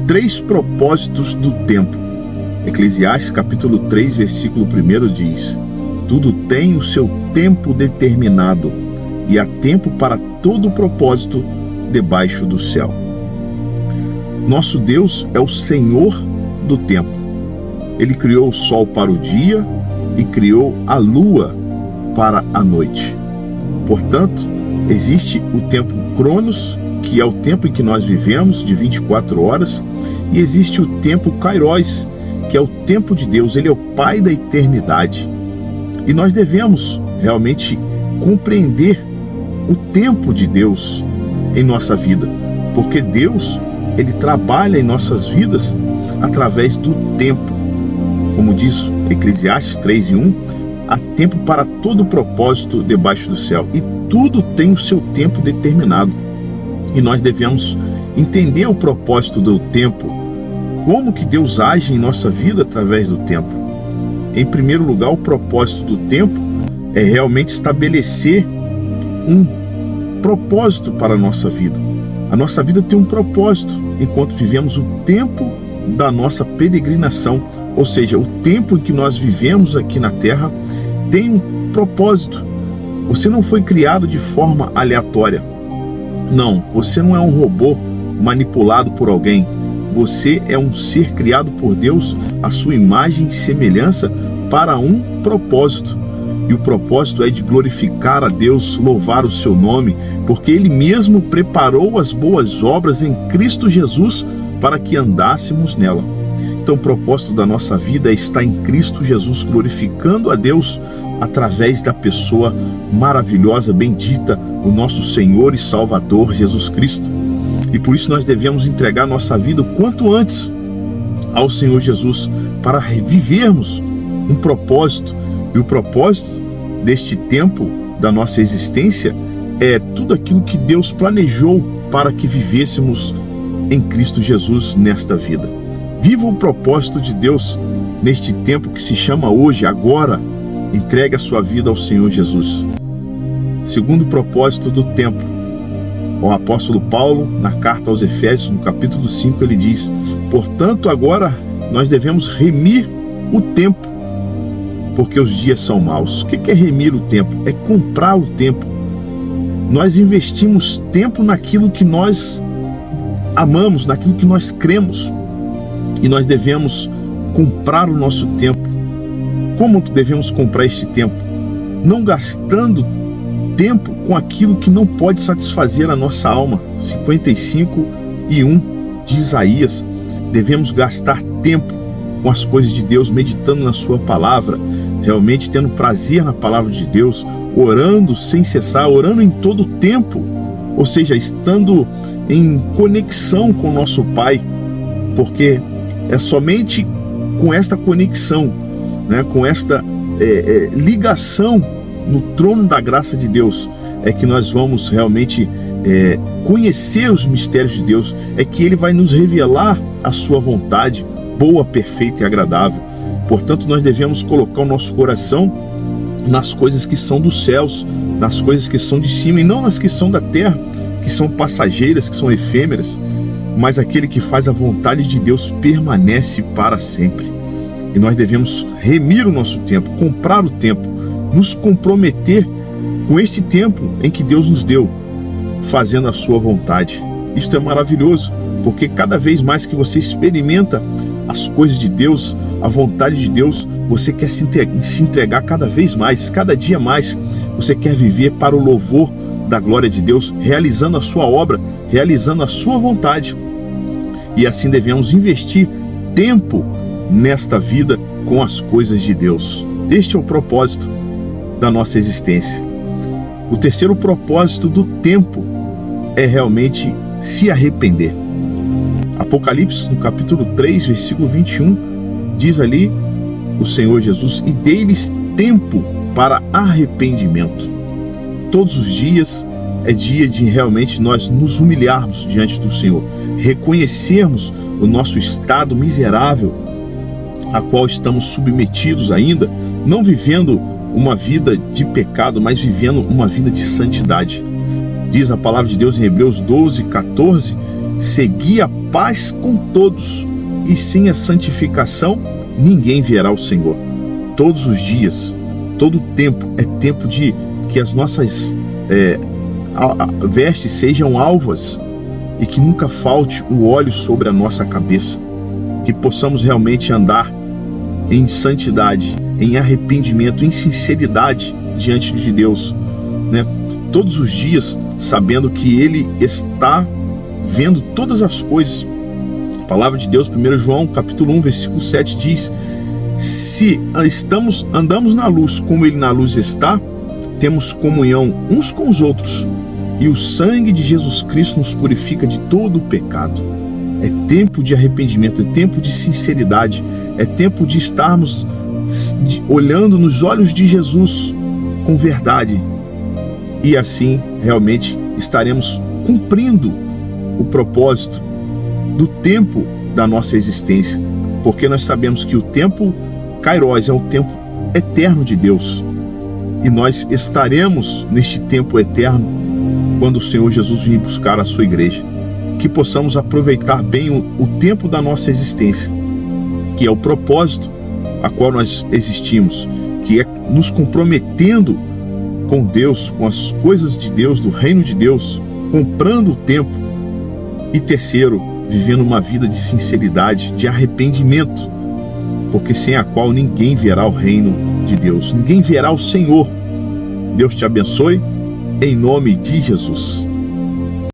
3 propósitos do tempo. Eclesiastes capítulo 3, versículo 1 diz: tudo tem o seu tempo determinado, e há tempo para todo propósito debaixo do céu. Nosso Deus é o Senhor do tempo. Ele criou o sol para o dia e criou a lua para a noite. Portanto, existe o tempo Cronos, que é o tempo em que nós vivemos, de 24 horas, e existe o tempo Kairos, que é o tempo de Deus. Ele é o Pai da eternidade. E nós devemos realmente compreender o tempo de Deus em nossa vida, porque Deus, Ele trabalha em nossas vidas através do tempo. Como diz Eclesiastes 3:1, há tempo para todo propósito debaixo do céu, e tudo tem o seu tempo determinado. E nós devemos entender o propósito do tempo, como que Deus age em nossa vida através do tempo. Em primeiro lugar, o propósito do tempo é realmente estabelecer um propósito para a nossa vida. A nossa vida tem um propósito enquanto vivemos o tempo da nossa peregrinação, ou seja, o tempo em que nós vivemos aqui na Terra tem um propósito. Você não foi criado de forma aleatória. Não, você não é um robô manipulado por alguém. Você é um ser criado por Deus, à sua imagem e semelhança, para um propósito. E o propósito é de glorificar a Deus, louvar o seu nome, porque Ele mesmo preparou as boas obras em Cristo Jesus para que andássemos nela. Então o propósito da nossa vida é estar em Cristo Jesus, glorificando a Deus através da pessoa maravilhosa, bendita, o nosso Senhor e Salvador Jesus Cristo. E por isso nós devemos entregar nossa vida o quanto antes ao Senhor Jesus, para vivermos um propósito. E o propósito deste tempo da nossa existência é tudo aquilo que Deus planejou para que vivêssemos em Cristo Jesus nesta vida. Viva o propósito de Deus neste tempo que se chama hoje, agora. Entregue a sua vida ao Senhor Jesus. Segundo propósito do tempo, o apóstolo Paulo, na carta aos Efésios, no capítulo 5, ele diz: portanto, agora nós devemos remir o tempo, porque os dias são maus. O que é remir o tempo? É comprar o tempo. Nós investimos tempo naquilo que nós amamos, naquilo que nós cremos, e nós devemos comprar o nosso tempo. Como devemos comprar este tempo? Não gastando tempo com aquilo que não pode satisfazer a nossa alma. 55:1 de Isaías. Devemos gastar tempo com as coisas de Deus, meditando na sua palavra, realmente tendo prazer na palavra de Deus, orando sem cessar, orando em todo o tempo, ou seja, estando em conexão com o nosso Pai, porque é somente com esta conexão, com esta ligação no trono da graça de Deus, é que nós vamos realmente conhecer os mistérios de Deus, é que Ele vai nos revelar a sua vontade, boa, perfeita e agradável. Portanto, nós devemos colocar o nosso coração nas coisas que são dos céus, nas coisas que são de cima, e não nas que são da terra, que são passageiras, que são efêmeras, mas aquele que faz a vontade de Deus permanece para sempre. E nós devemos remir o nosso tempo, comprar o tempo, nos comprometer com este tempo em que Deus nos deu, fazendo a sua vontade. Isto é maravilhoso, porque cada vez mais que você experimenta as coisas de Deus, a vontade de Deus, você quer se entregar cada vez mais, cada dia mais. Você quer viver para o louvor da glória de Deus, realizando a sua obra, realizando a sua vontade. E assim devemos investir tempo nesta vida com as coisas de Deus. Este é o propósito da nossa existência. O terceiro propósito do tempo é realmente se arrepender. Apocalipse, no capítulo 3, versículo 21, diz ali o Senhor Jesus: e dei-lhes tempo para arrependimento. Todos os dias é dia de realmente nós nos humilharmos diante do Senhor, reconhecermos o nosso estado miserável a qual estamos submetidos ainda, não vivendo uma vida de pecado, mas vivendo uma vida de santidade. Diz a palavra de Deus em Hebreus 12:14: segui a paz com todos, e sem a santificação ninguém verá o Senhor. Todos os dias, todo o tempo é tempo de que as nossas vestes sejam alvas e que nunca falte o óleo sobre a nossa cabeça, que possamos realmente andar em santidade, em arrependimento, em sinceridade diante de Deus, né? Todos os dias, sabendo que Ele está vendo todas as coisas. A palavra de Deus, 1 João capítulo 1, versículo 7 diz: se andamos na luz como Ele na luz está, temos comunhão uns com os outros, e o sangue de Jesus Cristo nos purifica de todo o pecado. É tempo de arrependimento, é tempo de sinceridade, é tempo de estarmos olhando nos olhos de Jesus com verdade, e assim realmente estaremos cumprindo o propósito do tempo da nossa existência, porque nós sabemos que o tempo Kairos é o tempo eterno de Deus, e nós estaremos neste tempo eterno quando o Senhor Jesus vir buscar a sua igreja. Que possamos aproveitar bem o tempo da nossa existência, que é o propósito a qual nós existimos, que é nos comprometendo com Deus, com as coisas de Deus, do reino de Deus, comprando o tempo. E terceiro, vivendo uma vida de sinceridade, de arrependimento, porque sem a qual ninguém verá o reino de Deus, ninguém verá o Senhor. Deus te abençoe, em nome de Jesus.